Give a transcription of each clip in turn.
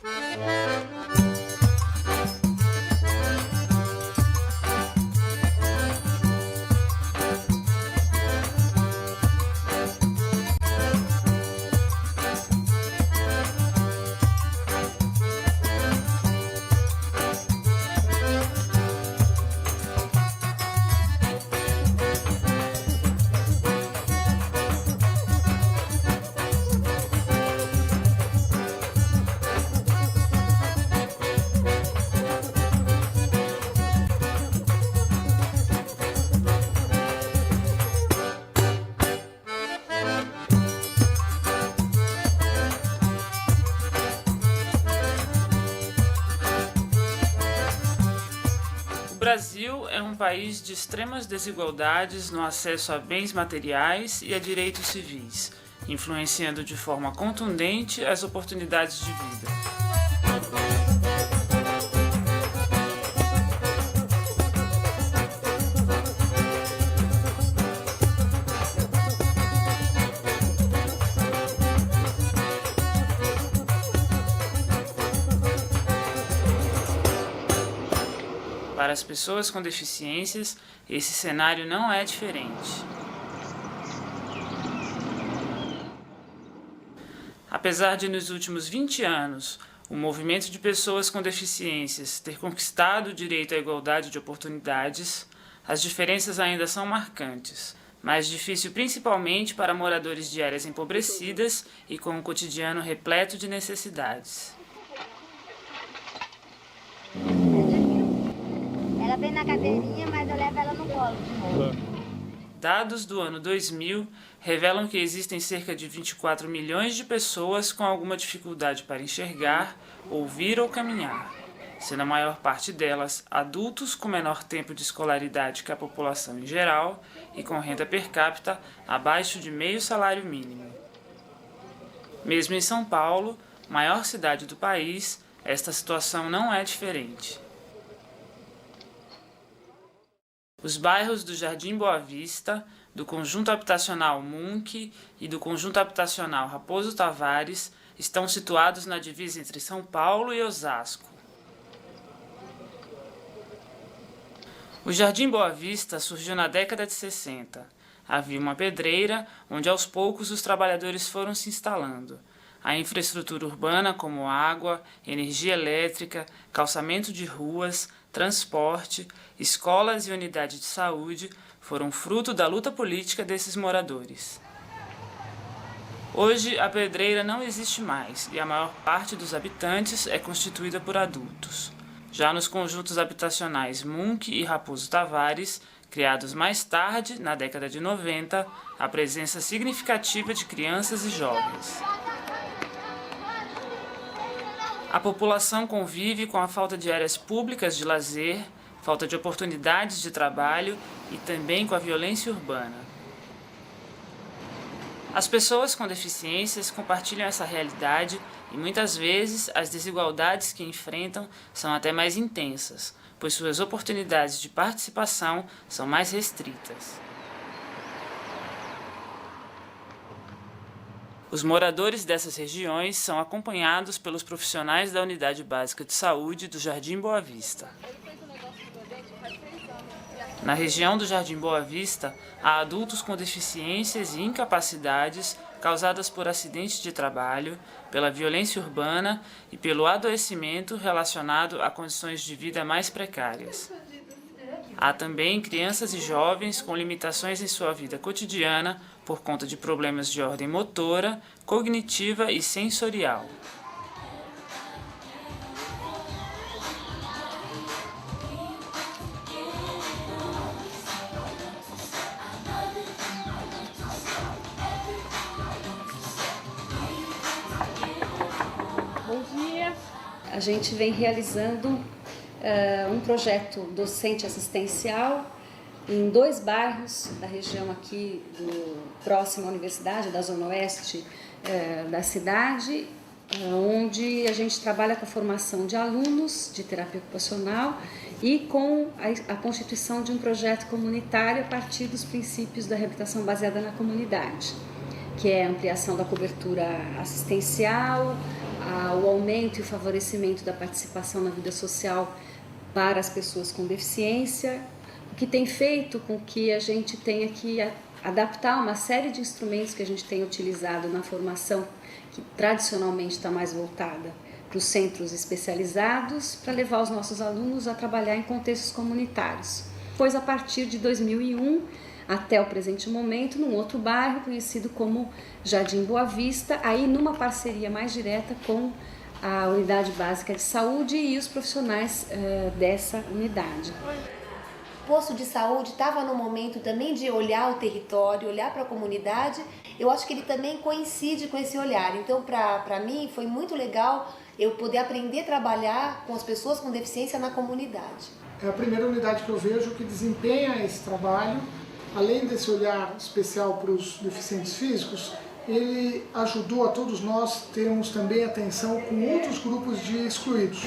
O Brasil é um país de extremas desigualdades no acesso a bens materiais e a direitos civis, influenciando de forma contundente as oportunidades de vida. Para as pessoas com deficiências, esse cenário não é diferente. Apesar de, nos últimos 20 anos, o movimento de pessoas com deficiências ter conquistado o direito à igualdade de oportunidades, as diferenças ainda são marcantes, mais difícil principalmente para moradores de áreas empobrecidas e com um cotidiano repleto de necessidades. Ela vem na cadeirinha, mas eu levo ela no colo de novo. Dados do ano 2000 revelam que existem cerca de 24 milhões de pessoas com alguma dificuldade para enxergar, ouvir ou caminhar, sendo a maior parte delas adultos com menor tempo de escolaridade que a população em geral e com renda per capita abaixo de meio salário mínimo. Mesmo em São Paulo, maior cidade do país, esta situação não é diferente. Os bairros do Jardim Boa Vista, do Conjunto Habitacional Munck e do Conjunto Habitacional Raposo Tavares estão situados na divisa entre São Paulo e Osasco. O Jardim Boa Vista surgiu na década de 60. Havia uma pedreira onde aos poucos os trabalhadores foram se instalando. A infraestrutura urbana como água, energia elétrica, calçamento de ruas, transporte, escolas e unidade de saúde foram fruto da luta política desses moradores. Hoje, a pedreira não existe mais e a maior parte dos habitantes é constituída por adultos. Já nos conjuntos habitacionais Munck e Raposo Tavares, criados mais tarde, na década de 90, a presença significativa de crianças e jovens. A população convive com a falta de áreas públicas de lazer, falta de oportunidades de trabalho e também com a violência urbana. As pessoas com deficiências compartilham essa realidade e muitas vezes as desigualdades que enfrentam são até mais intensas, pois suas oportunidades de participação são mais restritas. Os moradores dessas regiões são acompanhados pelos profissionais da Unidade Básica de Saúde do Jardim Boa Vista. Na região do Jardim Boa Vista, há adultos com deficiências e incapacidades causadas por acidentes de trabalho, pela violência urbana e pelo adoecimento relacionado a condições de vida mais precárias. Há também crianças e jovens com limitações em sua vida cotidiana por conta de problemas de ordem motora, cognitiva e sensorial. Bom dia. A gente vem realizando um projeto docente assistencial em 2 bairros da região aqui próximo à universidade, da Zona Oeste da cidade, onde a gente trabalha com a formação de alunos de terapia ocupacional e com a constituição de um projeto comunitário a partir dos princípios da reabilitação baseada na comunidade, que é a ampliação da cobertura assistencial, ao aumento e o favorecimento da participação na vida social para as pessoas com deficiência, o que tem feito com que a gente tenha que adaptar uma série de instrumentos que a gente tem utilizado na formação, que tradicionalmente está mais voltada para os centros especializados, para levar os nossos alunos a trabalhar em contextos comunitários. Pois a partir de 2001 até o presente momento, num outro bairro conhecido como Jardim Boa Vista, aí numa parceria mais direta com a Unidade Básica de Saúde e os profissionais dessa unidade. O posto de saúde estava no momento também de olhar o território, olhar para a comunidade. Eu acho que ele também coincide com esse olhar. Então, para mim, foi muito legal eu poder aprender a trabalhar com as pessoas com deficiência na comunidade. É a primeira unidade que eu vejo que desempenha esse trabalho. Além desse olhar especial para os deficientes físicos, ele ajudou a todos nós termos também atenção com outros grupos de excluídos.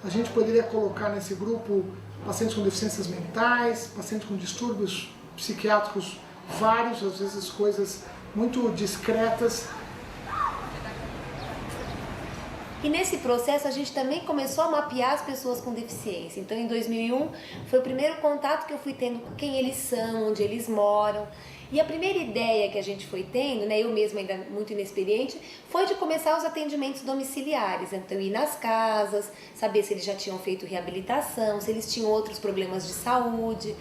A gente poderia colocar nesse grupo pacientes com deficiências mentais, pacientes com distúrbios psiquiátricos vários, às vezes coisas muito discretas. E nesse processo a gente também começou a mapear as pessoas com deficiência. Então em 2001 foi o primeiro contato que eu fui tendo com quem eles são, onde eles moram. E a primeira ideia que a gente foi tendo, né, eu mesma ainda muito inexperiente, foi de começar os atendimentos domiciliares. Então ir nas casas, saber se eles já tinham feito reabilitação, se eles tinham outros problemas de saúde.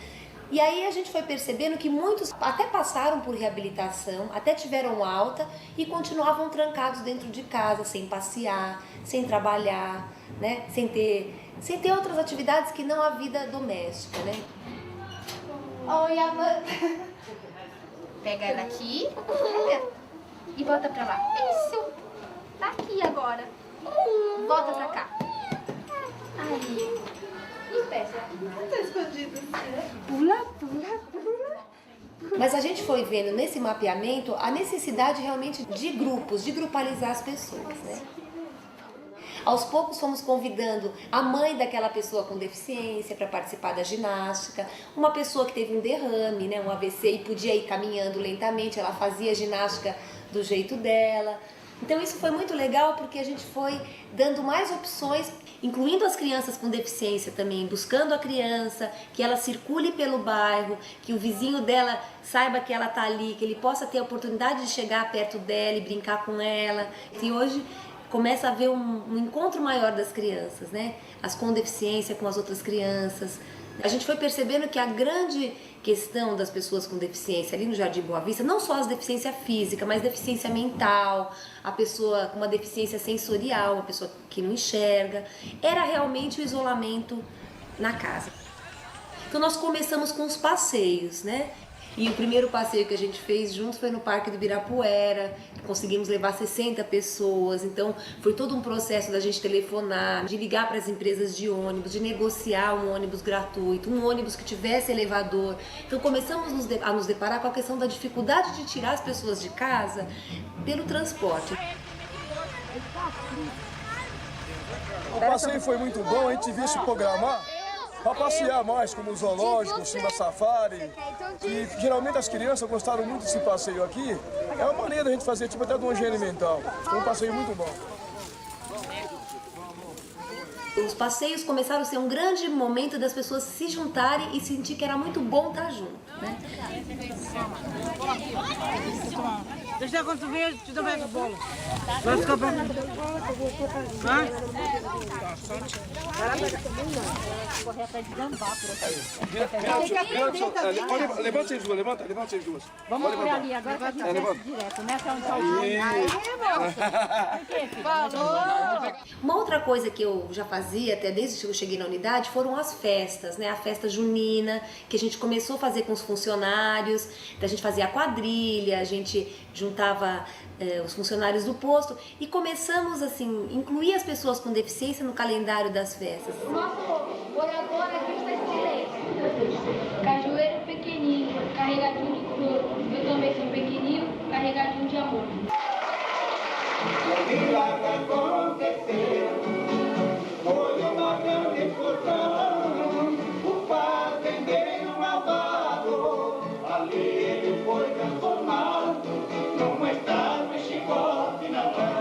E aí a gente foi percebendo que muitos até passaram por reabilitação, até tiveram alta e continuavam trancados dentro de casa, sem passear, sem trabalhar, né? sem ter outras atividades que não a vida doméstica, né? Oi, Amanda. Pega ela aqui e bota pra lá. Isso. Tá aqui agora. Volta pra cá. Aí. E pesa. Tá escondido. Pula, pula, pula. Mas a gente foi vendo nesse mapeamento a necessidade realmente de grupos, de grupalizar as pessoas, né? Aos poucos fomos convidando a mãe daquela pessoa com deficiência para participar da ginástica, uma pessoa que teve um derrame, né, um AVC e podia ir caminhando lentamente, ela fazia ginástica do jeito dela. Então isso foi muito legal porque a gente foi dando mais opções, incluindo as crianças com deficiência também, buscando a criança, que ela circule pelo bairro, que o vizinho dela saiba que ela está ali, que ele possa ter a oportunidade de chegar perto dela e brincar com ela. E hoje começa a haver um encontro maior das crianças, né? As com deficiência com as outras crianças. A gente foi percebendo que a grande questão das pessoas com deficiência ali no Jardim Boa Vista, não só as deficiência física, mas deficiência mental, a pessoa com uma deficiência sensorial, a pessoa que não enxerga, era realmente o isolamento na casa. Então nós começamos com os passeios, né? E o primeiro passeio que a gente fez junto foi no Parque do Ibirapuera, conseguimos levar 60 pessoas, então foi todo um processo da gente telefonar, de ligar para as empresas de ônibus, de negociar um ônibus gratuito, um ônibus que tivesse elevador. Então começamos a nos deparar com a questão da dificuldade de tirar as pessoas de casa pelo transporte. O passeio foi muito bom, a gente viu se programar para passear mais, como o zoológico, o Simba Safari. E geralmente as crianças gostaram muito desse passeio aqui. É uma maneira da gente fazer tipo até de uma higiene mental. Foi um passeio muito bom. Os passeios começaram a ser um grande momento das pessoas se juntarem e sentir que era muito bom estar junto, né? Deixa quando tu vê, te dou mais bola. Vai ficar pra mim. Correr até de gambá por aqui. Levanta vocês duas, levanta vocês duas. Vamos por ali, agora vai direto, né? Até onde tá o Falou! Uma outra coisa que eu já fazia, até desde que eu cheguei na unidade, foram as festas, né? A festa junina, que a gente começou a fazer com os funcionários, a gente fazia a quadrilha, a gente juntava os funcionários do posto e começamos, assim, incluir as pessoas com deficiência no calendário das festas. Nosso orador aqui está excelente. Cajueiro pequenininho, carregadinho de flor. Eu também sou pequenininho, carregadinho de amor. O milagre aconteceu, foi uma grande explosão, o fazendeiro malvado, ali ele foi transformado, numa estátua e chicote na mão.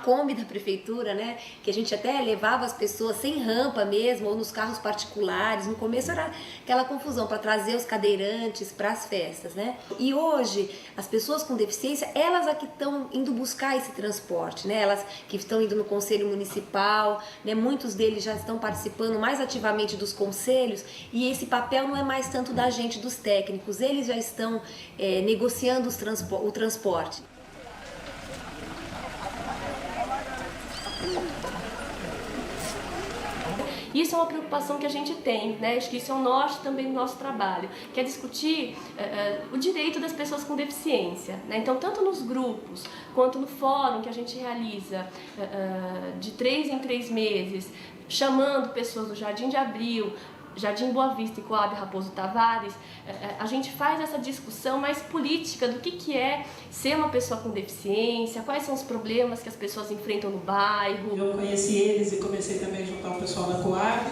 Kombi da prefeitura, né? Que a gente até levava as pessoas sem rampa mesmo, ou nos carros particulares. No começo era aquela confusão para trazer os cadeirantes para as festas, né? E hoje, as pessoas com deficiência, elas é que estão indo buscar esse transporte, né? Elas que estão indo no conselho municipal, né? Muitos deles já estão participando mais ativamente dos conselhos, e esse papel não é mais tanto da gente, dos técnicos. Eles já estão negociando o transporte. Isso é uma preocupação que a gente tem, né? Acho que isso é o norte também do nosso trabalho, que é discutir o direito das pessoas com deficiência, né? Então, tanto nos grupos, quanto no fórum que a gente realiza de 3 em 3 meses, chamando pessoas do Jardim de Abril, Jardim Boa Vista e Coab Raposo Tavares, a gente faz essa discussão mais política do que é ser uma pessoa com deficiência, quais são os problemas que as pessoas enfrentam no bairro. Eu conheci eles e comecei também a juntar o pessoal da Coab,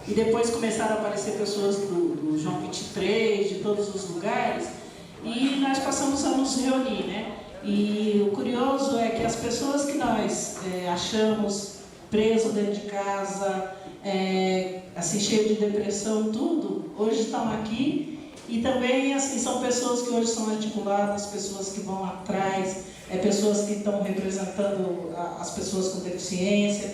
e depois começaram a aparecer pessoas do João 23, de todos os lugares, e nós passamos a nos reunir, né? E o curioso é que as pessoas que nós achamos presos dentro de casa, assim, cheio de depressão, tudo, hoje estão aqui. E também, assim, são pessoas que hoje são articuladas, pessoas que vão atrás, pessoas que estão representando as pessoas com deficiência,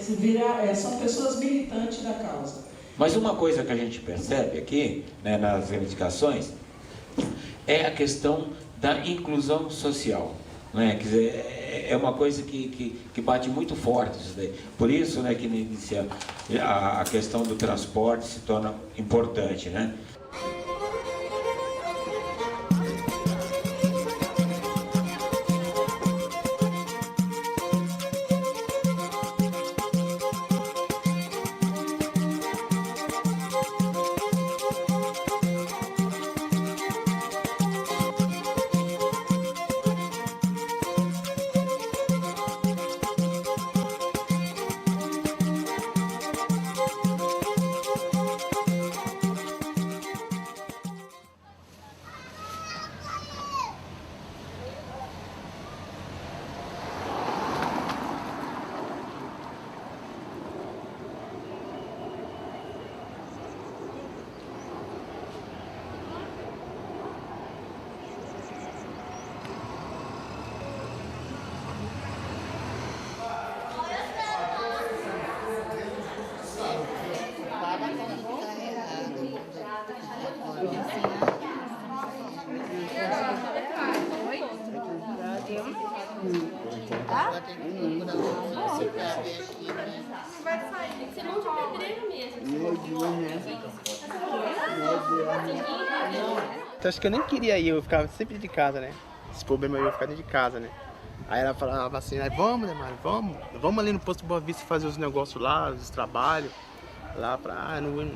são pessoas militantes da causa. Mas uma coisa que a gente percebe aqui, né, nas reivindicações, é a questão da inclusão social. Né? Quer dizer, é uma coisa que bate muito forte isso daí. Por isso, né, que inicia a questão do transporte se torna importante, né? Então, acho que eu nem queria ir, eu ficava sempre de casa, né? Esse problema eu ia ficar dentro de casa, né? Aí ela falava assim, vamos, né, mano, vamos ali no posto Boa Vista fazer os negócios lá, os trabalhos, lá pra... não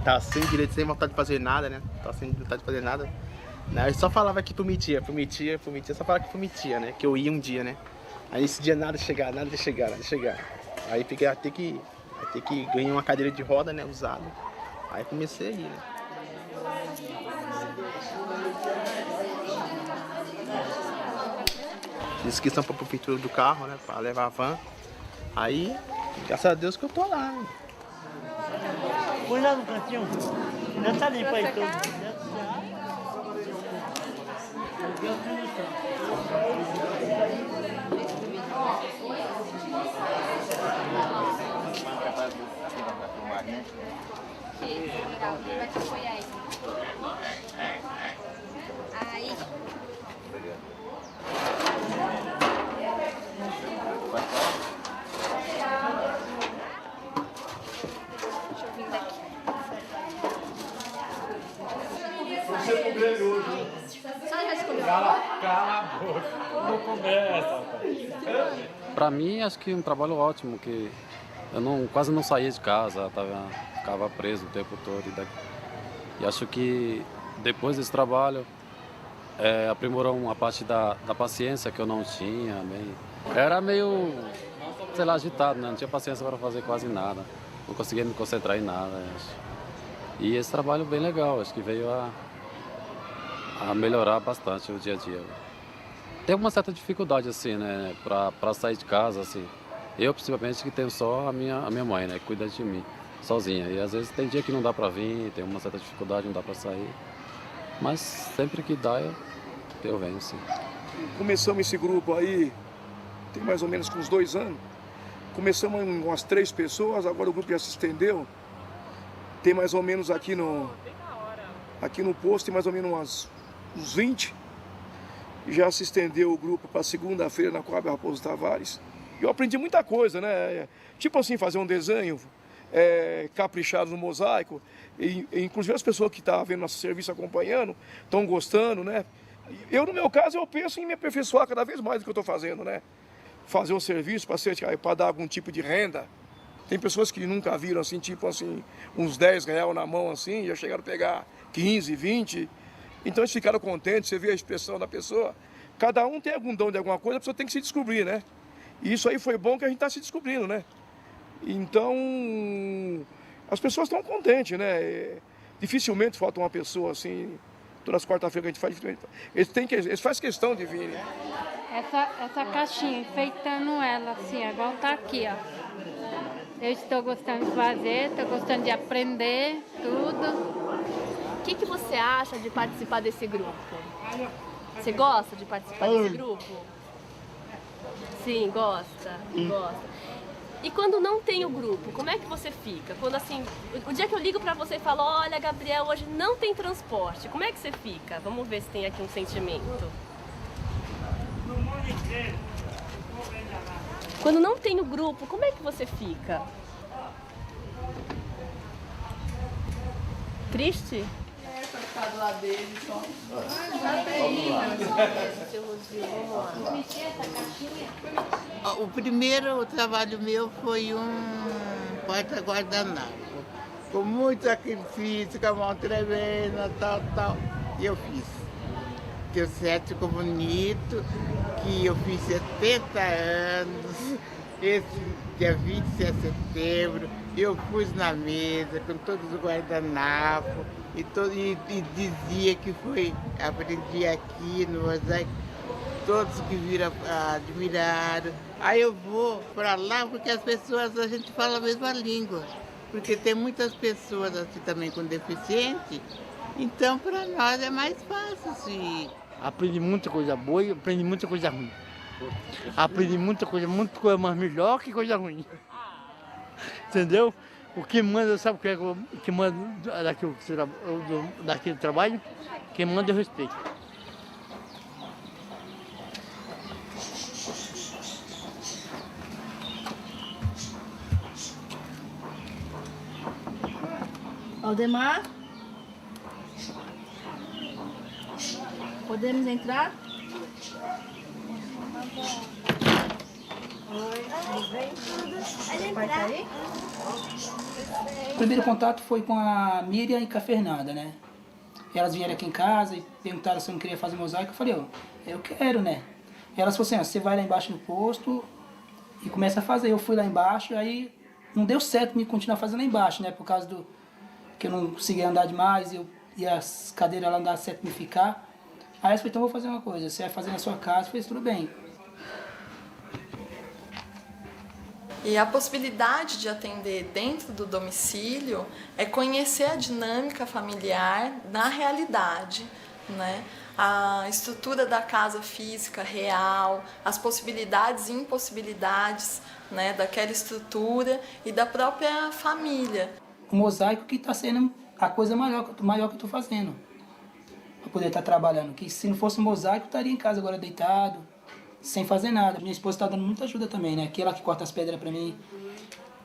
tá sem direito, sem vontade de fazer nada, né? Tá sem vontade de fazer nada. Eu só falava que prometia, só falava que prometia, né? Que eu ia um dia, né? Aí esse dia nada de chegar. Aí fiquei até que ganhei uma cadeira de roda, né, usada. Aí comecei a ir, né? Fiz inscrição para a prefeitura do carro, né, para levar a van. Aí, graças a Deus que eu tô lá, né? Fui lá no cantinho, já tá limpo aí tudo. Vai te apoiar aí. Aí. Deixa eu vir daqui. Você não ganhou hoje. Só já escolheu. Cala a boca. Não começa, rapaz. Para mim, acho que é um trabalho ótimo, que eu quase não saía de casa, ficava preso o tempo todo. E acho que depois desse trabalho, aprimorou uma parte da paciência que eu não tinha. Era meio, sei lá, agitado, né? Não tinha paciência para fazer quase nada. Não conseguia me concentrar em nada. E esse trabalho é bem legal, acho que veio a melhorar bastante o dia a dia. Tem uma certa dificuldade, assim, né, para sair de casa, assim. Eu, principalmente, que tenho só a minha mãe, né, que cuida de mim, sozinha. E às vezes tem dia que não dá para vir, tem uma certa dificuldade, não dá para sair. Mas sempre que dá, eu venho, sim. Começamos esse grupo aí, tem mais ou menos uns 2 anos. Começamos com umas 3 pessoas, agora o grupo já se estendeu. Tem mais ou menos aqui no posto, tem mais ou menos uns 20. Já se estendeu o grupo para segunda-feira na Coab Raposo Tavares. Eu aprendi muita coisa, né? Tipo assim, fazer um desenho caprichado no mosaico. E, inclusive as pessoas que estão vendo nosso serviço acompanhando, estão gostando, né? Eu, no meu caso, eu penso em me aperfeiçoar cada vez mais do que eu estou fazendo, né? Fazer um serviço para dar algum tipo de renda. Tem pessoas que nunca viram, assim, tipo assim, uns 10 reais na mão, assim, já chegaram a pegar 15, 20. Então eles ficaram contentes, você vê a expressão da pessoa. Cada um tem algum dom de alguma coisa, a pessoa tem que se descobrir, né? E isso aí foi bom que a gente está se descobrindo, né? Então, as pessoas estão contentes, né? Dificilmente falta uma pessoa assim, todas as quarta-feiras que a gente faz. Eles fazem questão de vir, né? Essa caixinha, enfeitando ela, assim, igual tá aqui, ó. Eu estou gostando de fazer, estou gostando de aprender tudo. O que você acha de participar desse grupo? Você gosta de participar desse grupo? Sim, gosta. E quando não tem o grupo, como é que você fica? Quando assim, o dia que eu ligo pra você e falo, olha, Gabriel, hoje não tem transporte, como é que você fica? Vamos ver se tem aqui um sentimento. Quando não tem o grupo, como é que você fica? Triste? Tá do lado dele, só. O primeiro trabalho meu foi um porta-guardanapo. Com muito sacrifício, com a mão tremenda, tal. E eu fiz. Deu certo, ficou bonito, que eu fiz 70 anos. Esse dia 27 de setembro, eu pus na mesa com todos os guardanapos e dizia que aprendi aqui no mosaico, todos que viram admiraram. Aí eu vou para lá porque a gente fala a mesma língua, porque tem muitas pessoas assim também com deficiente, então para nós é mais fácil assim. Aprendi muita coisa boa e aprendi muita coisa ruim. Aprendi muita coisa mais melhor que coisa ruim. Entendeu? O que manda, sabe o que é que manda daquele trabalho? Quem manda é o respeito. Aldemar? Podemos entrar? Oi, tá aí? O primeiro contato foi com a Miriam e com a Fernanda, né? Elas vieram aqui em casa e perguntaram se eu não queria fazer mosaico. Eu falei, eu quero, né? E elas falaram assim, você vai lá embaixo no posto e começa a fazer. Eu fui lá embaixo, aí não deu certo me continuar fazendo lá embaixo, né? Por causa do que eu não conseguia andar demais e as cadeiras lá não davam certo me ficar. Aí eu falei, então vou fazer uma coisa, você vai fazer na sua casa, fez tudo bem. E a possibilidade de atender dentro do domicílio é conhecer a dinâmica familiar na realidade, né? A estrutura da casa física real, as possibilidades e impossibilidades, né, daquela estrutura e da própria família. O mosaico que está sendo a coisa maior que eu estou fazendo, para poder estar trabalhando. Que se não fosse mosaico, eu estaria em casa agora deitado, sem fazer nada. Minha esposa está dando muita ajuda também, né? Que ela que corta as pedras para mim.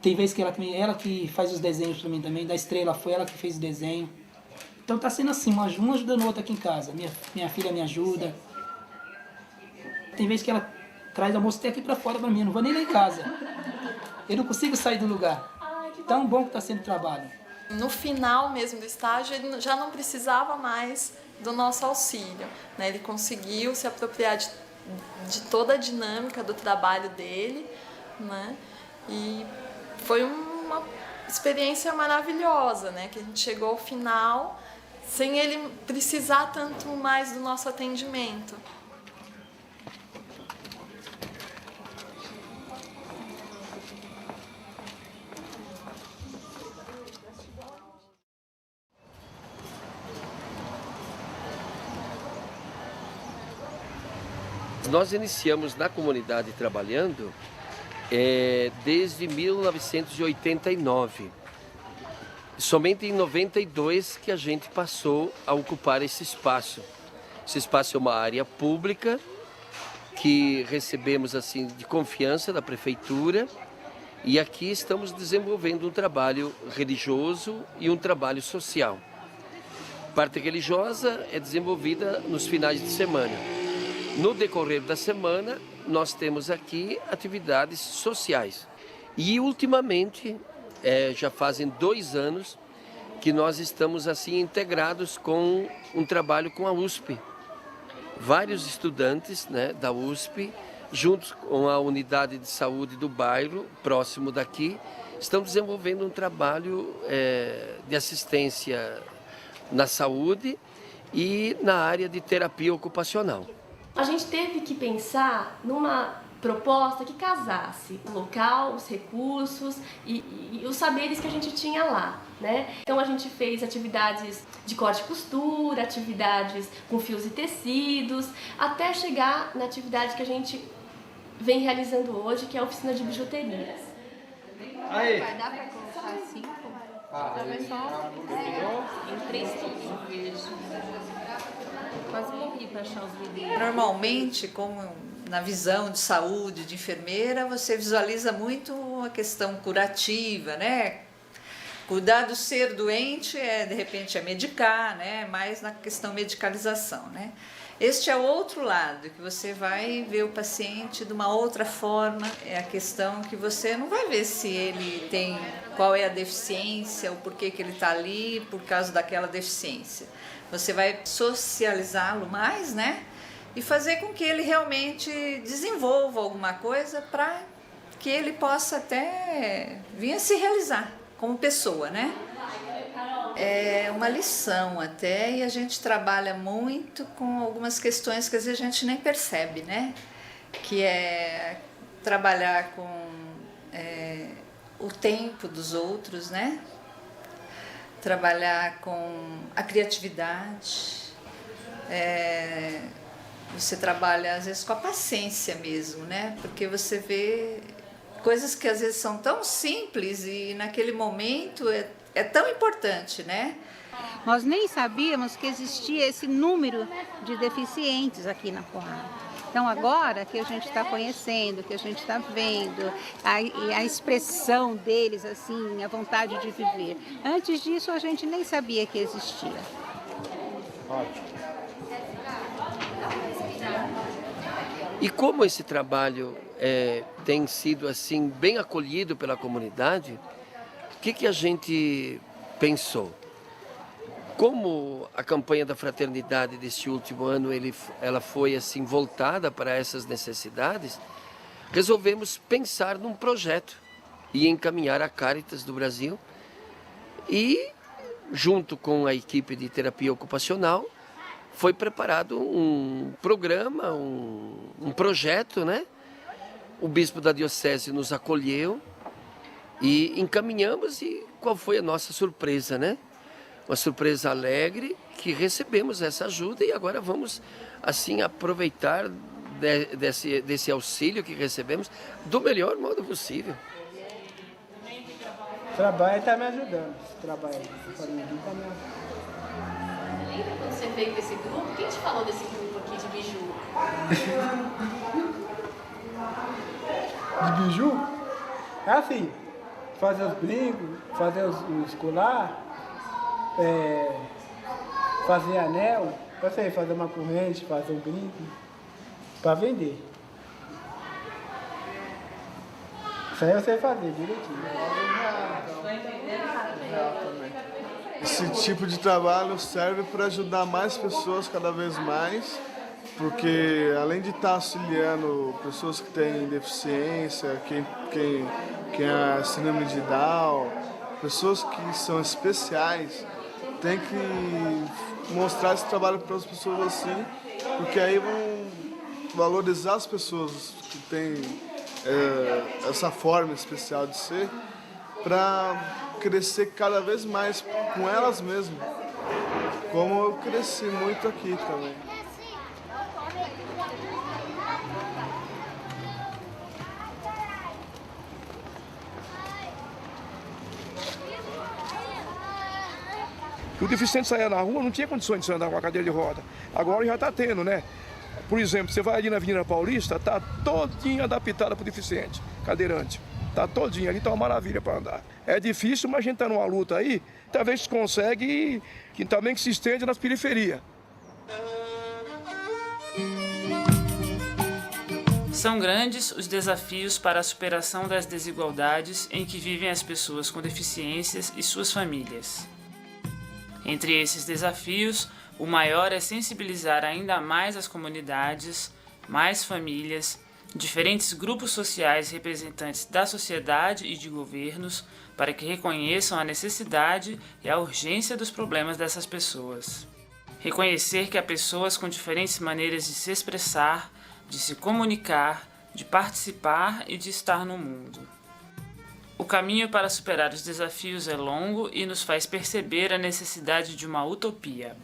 Tem vezes que ela que faz os desenhos para mim também. Da estrela foi ela que fez o desenho. Então tá sendo assim, uma ajudando a outra aqui em casa. Minha filha me ajuda. Tem vezes que ela traz almoço até aqui para fora para mim. Eu não vou nem lá em casa. Eu não consigo sair do lugar. Tão bom que está sendo o trabalho. No final mesmo do estágio, ele já não precisava mais do nosso auxílio, né? Ele conseguiu se apropriar de toda a dinâmica do trabalho dele, né? E foi uma experiência maravilhosa, né? Que a gente chegou ao final sem ele precisar tanto mais do nosso atendimento. Nós iniciamos na comunidade trabalhando desde 1989. Somente em 92 que a gente passou a ocupar esse espaço. Esse espaço é uma área pública que recebemos assim de confiança da prefeitura, e aqui estamos desenvolvendo um trabalho religioso e um trabalho social. A parte religiosa é desenvolvida nos finais de semana. No decorrer da semana, nós temos aqui atividades sociais. E ultimamente, já fazem 2 anos que nós estamos assim integrados com um trabalho com a USP. Vários estudantes, né, da USP, juntos com a unidade de saúde do bairro, próximo daqui, estão desenvolvendo um trabalho de assistência na saúde e na área de terapia ocupacional. A gente teve que pensar numa proposta que casasse o local, os recursos e os saberes que a gente tinha lá, né? Então a gente fez atividades de corte e costura, atividades com fios e tecidos, até chegar na atividade que a gente vem realizando hoje, que é a oficina de bijuterias. Aí. Vai dar para colocar 5? Em 3 vídeos. Quase morri para achar os vídeos. Normalmente, como na visão de saúde, de enfermeira, você visualiza muito a questão curativa, né? Cuidar do ser doente de repente, é medicar, né? Mais na questão medicalização, né? Este é o outro lado, que você vai ver o paciente de uma outra forma, é a questão que você não vai ver se ele tem, qual é a deficiência, o porquê que ele está ali, por causa daquela deficiência. Você vai socializá-lo mais, né? E fazer com que ele realmente desenvolva alguma coisa para que ele possa até vir a se realizar como pessoa, né? É uma lição até, e a gente trabalha muito com algumas questões que às vezes a gente nem percebe, né? Que é trabalhar com o tempo dos outros, né? Trabalhar com a criatividade, você trabalha às vezes com a paciência mesmo, né? Porque você vê coisas que às vezes são tão simples e naquele momento é tão importante, né? Nós nem sabíamos que existia esse número de deficientes aqui na Coab. Então agora que a gente está conhecendo, que a gente está vendo a expressão deles, assim, a vontade de viver. Antes disso a gente nem sabia que existia. Ótimo. E como esse trabalho tem sido assim bem acolhido pela comunidade, o que a gente pensou? Como a campanha da fraternidade deste último ano ela foi assim voltada para essas necessidades, resolvemos pensar num projeto e encaminhar a Caritas do Brasil e, junto com a equipe de terapia ocupacional, foi preparado um programa, um projeto, né? O bispo da diocese nos acolheu e encaminhamos, e qual foi a nossa surpresa, né? Uma surpresa alegre, que recebemos essa ajuda e agora vamos assim aproveitar desse auxílio que recebemos do melhor modo possível. O trabalho está me ajudando, esse trabalho está me ajudando. Lembra quando você veio com esse grupo? Quem te falou desse grupo aqui de biju? De biju? É assim, fazer os brincos, fazer os colar, fazer anel, eu sei fazer uma corrente, fazer um brinco, para vender. Isso aí eu sei fazer direitinho. Esse tipo de trabalho serve para ajudar mais pessoas cada vez mais, porque além de estar auxiliando pessoas que têm deficiência, quem é síndrome de Down, pessoas que são especiais, tem que mostrar esse trabalho para as pessoas assim, porque aí vão valorizar as pessoas que têm essa forma especial de ser, para crescer cada vez mais com elas mesmas, como eu cresci muito aqui também. O deficiente saía na rua, não tinha condições de andar com a cadeira de roda. Agora já está tendo, né? Por exemplo, você vai ali na Avenida Paulista, está todinha adaptada para o deficiente, cadeirante. Está todinha, ali está uma maravilha para andar. É difícil, mas a gente está numa luta aí, talvez se consegue e também que se estende nas periferias. São grandes os desafios para a superação das desigualdades em que vivem as pessoas com deficiências e suas famílias. Entre esses desafios, o maior é sensibilizar ainda mais as comunidades, mais famílias, diferentes grupos sociais representantes da sociedade e de governos para que reconheçam a necessidade e a urgência dos problemas dessas pessoas. Reconhecer que há pessoas com diferentes maneiras de se expressar, de se comunicar, de participar e de estar no mundo. O caminho para superar os desafios é longo e nos faz perceber a necessidade de uma utopia.